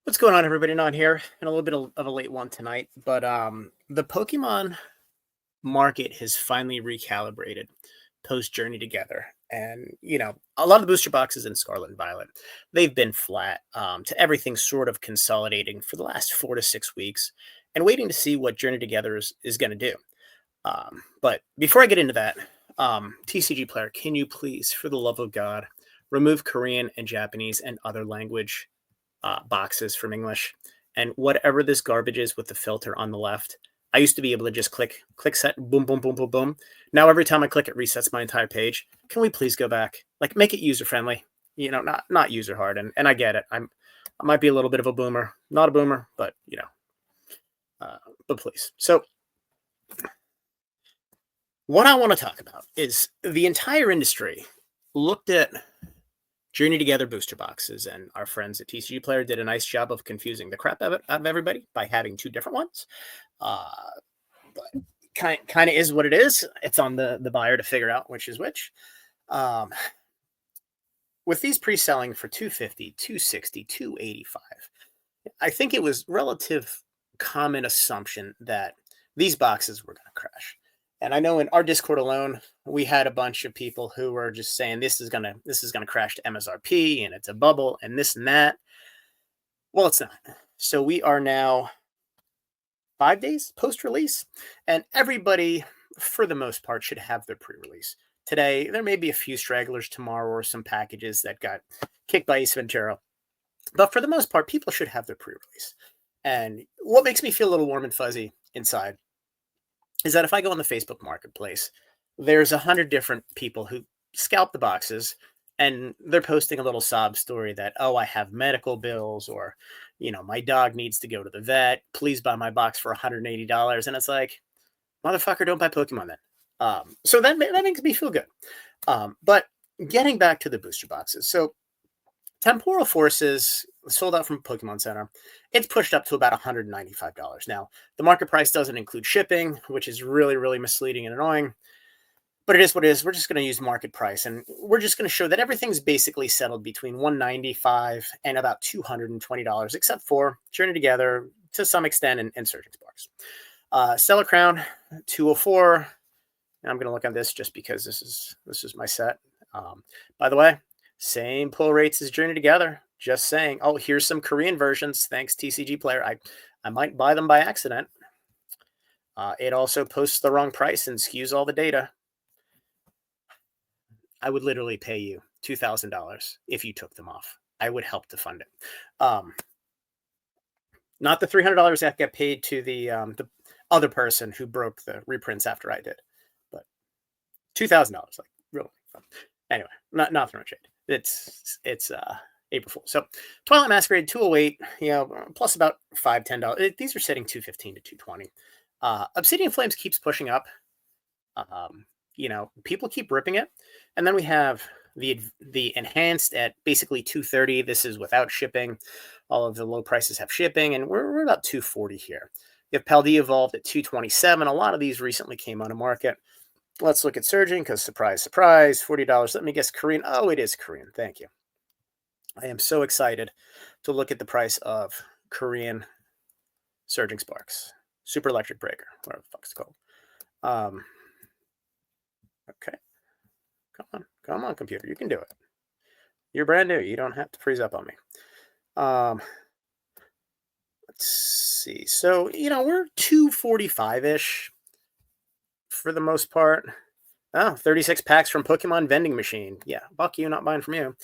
What's going on, everybody? Not here, and a little bit of a late one tonight, but the Pokemon Market has finally recalibrated post Journey Together, and a lot of the booster boxes in Scarlet and Violet, they've been flat to everything sort of consolidating for the last 4 to 6 weeks, and waiting to see what Journey Together is going to do. But before I get into that, TCG player, can you please, for the love of God, remove Korean and Japanese and other language boxes from English. And whatever this garbage is with the filter on the left, I used to be able to just click set, boom, boom, boom, boom, boom. Now every time I click, it resets my entire page. Can we please go back? Like, make it user friendly. Not user hard. And I get it. I might be a little bit of a boomer, not a boomer, but but please. So what I want to talk about is the entire industry looked at Journey Together booster boxes, and our friends at TCG Player did a nice job of confusing the crap out of everybody by having two different ones. Uh, but kind of is what it is. It's on the buyer to figure out which is which. Um, with these pre-selling for 250, 260, 285, I think it was relative common assumption that these boxes were going to crash. And I know in our Discord alone, we had a bunch of people who were just saying this is gonna crash to MSRP and it's a bubble and this and that. Well, it's not. So we are now 5 days post-release, and everybody, for the most part, should have their pre-release. Today, there may be a few stragglers tomorrow or some packages that got kicked by Ace Ventura. But for the most part, people should have their pre-release. And what makes me feel a little warm and fuzzy inside is that if I go on the Facebook Marketplace, there's 100 different people who scalp the boxes, and they're posting a little sob story that, oh, I have medical bills, or, my dog needs to go to the vet. Please buy my box for $180. And it's like, motherfucker, don't buy Pokemon then. So that makes me feel good. But getting back to the booster boxes. So Temporal Forces sold out from Pokemon Center. It's pushed up to about $195. Now, the market price doesn't include shipping, which is really, really misleading and annoying. But it is what it is. We're just going to use market price, and we're just going to show that everything's basically settled between $195 and about $220, except for Journey Together to some extent and Surging Sparks. Stellar Crown, 204. And I'm going to look at this just because this is my set. By the way, same pull rates as Journey Together. Just saying. Oh, here's some Korean versions. Thanks, TCG Player. I might buy them by accident. It also posts the wrong price and skews all the data. I would literally pay you $2,000 if you took them off. I would help to fund it. Not the $300 that got paid to the other person who broke the reprints after I did, but $2,000, like, really. Anyway, not throwing shade. It's April Fool. So Twilight Masquerade 208, plus about $5-10. These are setting 215 to 220. Obsidian Flames keeps pushing up. People keep ripping it. And then we have the enhanced at basically 230. This is without shipping. All of the low prices have shipping, and we're about 240 here. You have Paldea Evolved at 227. A lot of these recently came on the market. Let's look at Surging, because surprise, surprise, $40. Let me guess Korean. Oh, it is Korean. Thank you. I am so excited to look at the price of Korean Surging Sparks. Super Electric Breaker, whatever the fuck it's called. Okay. Come on, computer. You can do it. You're brand new. You don't have to freeze up on me. Let's see. So, we're 245-ish for the most part. Oh, 36 packs from Pokemon Vending Machine. Yeah, fuck you, not buying from you.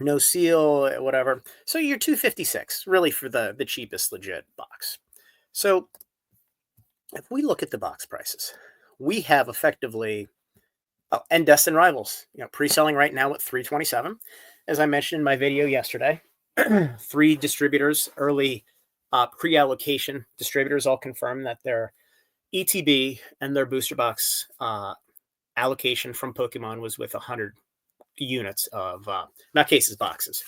No seal, whatever. So you're 256, really, for the cheapest legit box. So if we look at the box prices, we have effectively, and Destin Rivals, pre-selling right now at 327. As I mentioned in my video yesterday, 3 distributors, early pre-allocation distributors, all confirmed that their ETB and their booster box allocation from Pokemon was with 100 units of, not cases, boxes,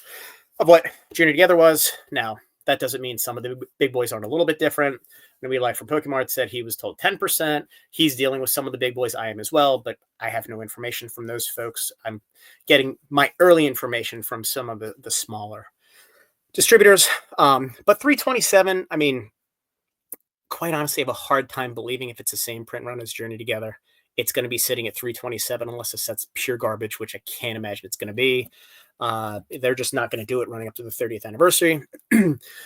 of what Journey Together was. Now, that doesn't mean some of the big boys aren't a little bit different. We like from Pokemon said he was told 10%. He's dealing with some of the big boys. I am as well, but I have no information from those folks. I'm getting my early information from some of the smaller distributors. But 327, I mean, quite honestly, I have a hard time believing if it's the same print run as Journey Together, it's going to be sitting at 327 unless the set's pure garbage, which I can't imagine it's going to be. They're just not going to do it running up to the 30th anniversary.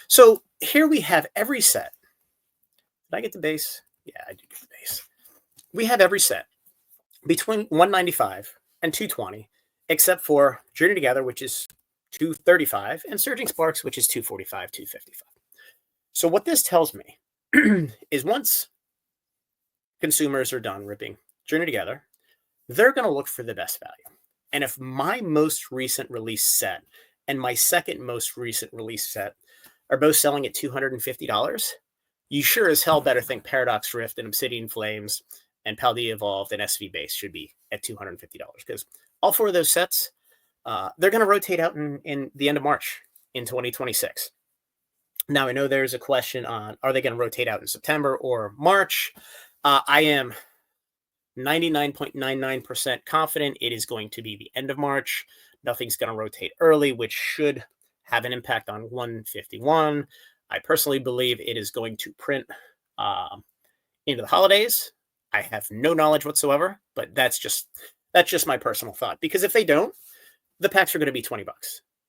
So here we have every set. Did I get the base? Yeah, I did get the base. We have every set between 195 and 220, except for Journey Together, which is 235, and Surging Sparks, which is 245, 255. So what this tells me is once consumers are done ripping Journey Together, they're going to look for the best value. And if my most recent release set and my second most recent release set are both selling at $250, you sure as hell better think Paradox Rift and Obsidian Flames and Paldea Evolved and SV Base should be at $250, because all four of those sets, they're going to rotate out in the end of March in 2026. Now, I know there's a question on, are they going to rotate out in September or March? I am 99.99% confident it is going to be the end of March. Nothing's going to rotate early, which should have an impact on 151. I personally believe it is going to print into the holidays. I have no knowledge whatsoever, but that's just my personal thought. Because if they don't, the packs are going to be $20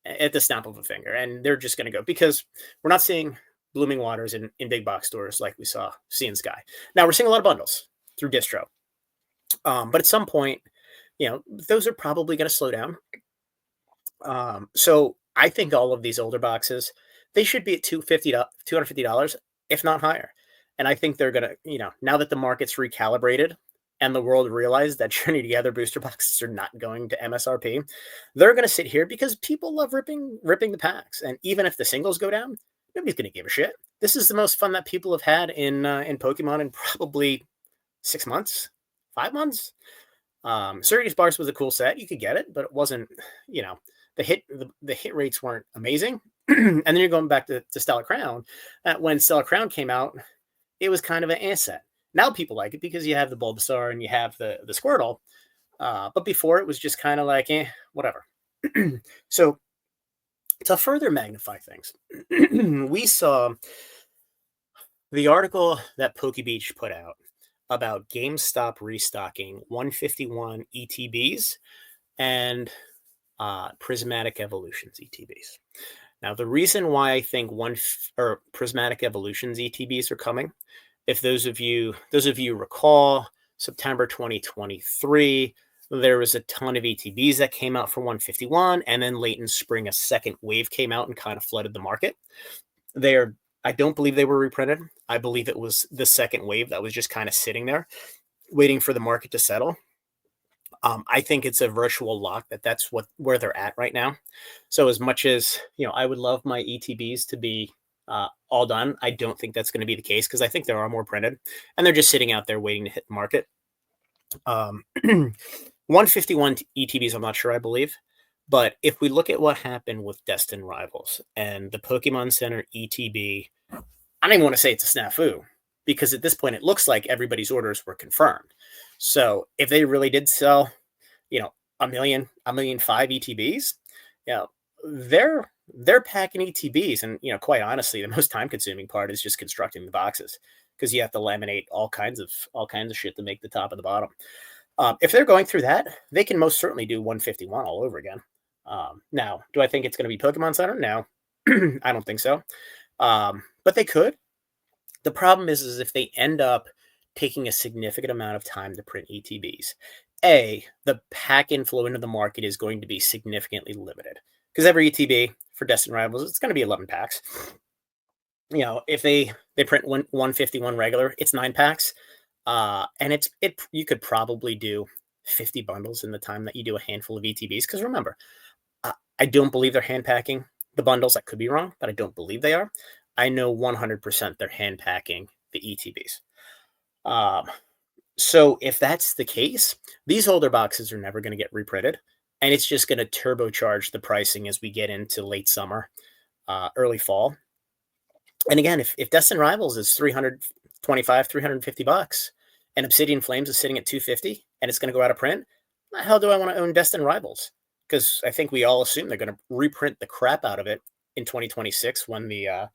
at the snap of a finger, and they're just going to go, because we're not seeing blooming waters in big box stores like we saw Sea and Sky. Now we're seeing a lot of bundles through distro, but at some point, those are probably going to slow down. So I think all of these older boxes, they should be at $250, if not higher. And I think they're going to, now that the market's recalibrated and the world realized that Journey Together booster boxes are not going to MSRP, they're going to sit here because people love ripping the packs. And even if the singles go down, nobody's going to give a shit. This is the most fun that people have had in Pokemon in probably 6 months, 5 months. Surging Sparks was a cool set. You could get it, but it wasn't, the hit rates weren't amazing. And then you're going back to Stellar Crown. When Stellar Crown came out, it was kind of an asset. Now people like it because you have the Bulbasaur and you have the Squirtle. But before it was just kind of like, whatever. So to further magnify things, we saw the article that PokeBeach put out about GameStop restocking 151 ETBs and Prismatic Evolutions ETBs. Now, the reason why I think Prismatic Evolutions ETBs are coming, if those of you recall, September 2023, there was a ton of ETBs that came out for 151, and then late in spring, a second wave came out and kind of flooded the market. I don't believe they were reprinted. I believe it was the second wave that was just kind of sitting there, waiting for the market to settle. I think it's a virtual lock that's where they're at right now. So as much as, I would love my ETBs to be all done, I don't think that's going to be the case, because I think there are more printed and they're just sitting out there waiting to hit the market. 151 ETBs, I'm not sure, I believe. But if we look at what happened with Destined Rivals and the Pokemon Center ETB, I don't even want to say it's a snafu, because at this point it looks like everybody's orders were confirmed. So if they really did sell, 1.5 million ETBs, they're packing ETBs. And, quite honestly, the most time consuming part is just constructing the boxes, because you have to laminate all kinds of shit to make the top and the bottom. If they're going through that, they can most certainly do 151 all over again. Now, do I think it's going to be Pokemon Center? No, I don't think so. But they could. The problem is if they end up taking a significant amount of time to print ETBs, the pack inflow into the market is going to be significantly limited, because every ETB for Destined Rivals, it's going to be 11 packs. If they print 151 regular, it's 9 packs. And you could probably do 50 bundles in the time that you do a handful of ETBs. Because remember, I don't believe they're hand packing the bundles. I could be wrong, but I don't believe they are. I know 100% they're hand packing the ETBs. So if that's the case, these older boxes are never going to get reprinted, and it's just going to turbocharge the pricing as we get into late summer, early fall. And again, if Destined Rivals is $325, $350, and Obsidian Flames is sitting at $250, and it's going to go out of print, how the hell do I want to own Destined Rivals? Because I think we all assume they're going to reprint the crap out of it in 2026 when the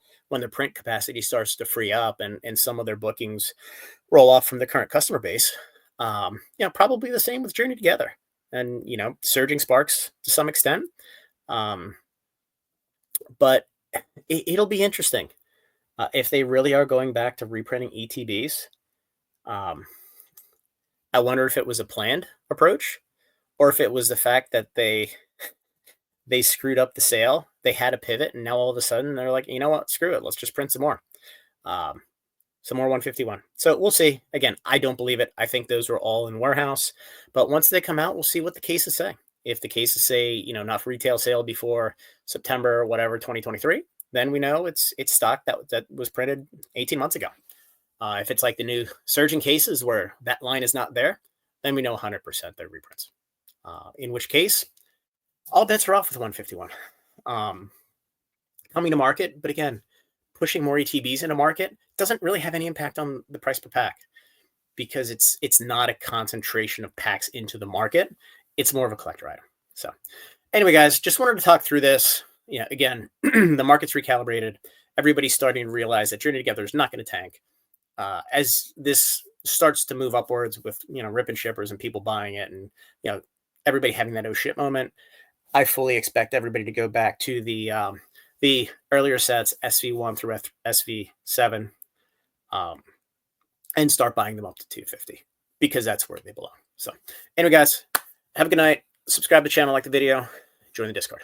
print capacity starts to free up and some of their bookings roll off from the current customer base. Probably the same with Journey Together, and surging sparks to some extent. Um, but it'll be interesting if they really are going back to reprinting ETBs. Um, I wonder if it was a planned approach or if it was the fact that they screwed up the sale. They had a pivot, and now all of a sudden they're like, you know what, screw it, let's just print some more. Some more 151. So we'll see. Again, I don't believe it. I think those were all in warehouse. But once they come out, we'll see what the cases say. If the cases say, not for retail sale before September, whatever, 2023, then we know it's stock that was printed 18 months ago. If it's like the new surging cases where that line is not there, then we know 100% they're reprints. In which case, all bets are off with 151. Coming to market, but again, pushing more ETBs into market doesn't really have any impact on the price per pack because it's not a concentration of packs into the market. It's more of a collector item. So anyway, guys, just wanted to talk through this. Again, the market's recalibrated. Everybody's starting to realize that Journey Together is not going to tank. As this starts to move upwards with, rip and shippers and people buying it and, everybody having that oh shit moment, I fully expect everybody to go back to the earlier sets, SV1 through SV7, and start buying them up to 250 because that's where they belong. So anyway, guys, have a good night. Subscribe to the channel, like the video, join the Discord.